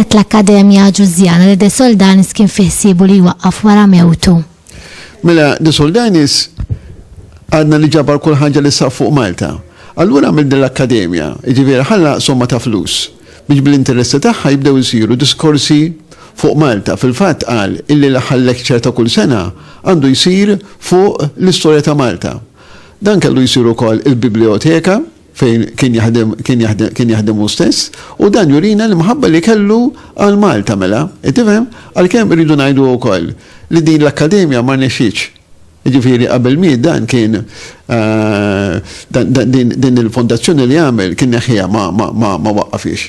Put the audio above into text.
kienet l-Accademia Agiusiana li de Soldanis kien fi ħsiebu li jwaqqaf wara mewtu? Mela, de Soldanis għadna li ġabar kull ħaġa li saf fuq Malta. Allura mill l-Accademia, ġifieri ħalla somma ta' flus biex bil-interessi tagħha jibdew isiru diskorsi fuq Malta. Fil-fatt qal illi l-lecture ta' kull sena għandu jsir fuq l-istorja ta' Malta. Dan kellu jsir ukoll il-biblioteka fejn kien jaħdem hu stess, u dan jurina l-mħabba li kellu għal Malta mela, tifhem, għalkemm irridu ngħidu wkoll li din l-Accademia ma rnexxietx. Ġifieri qabel miet dan kien din il-fondazzjoni li għamel kien neħħija ma waqqafix.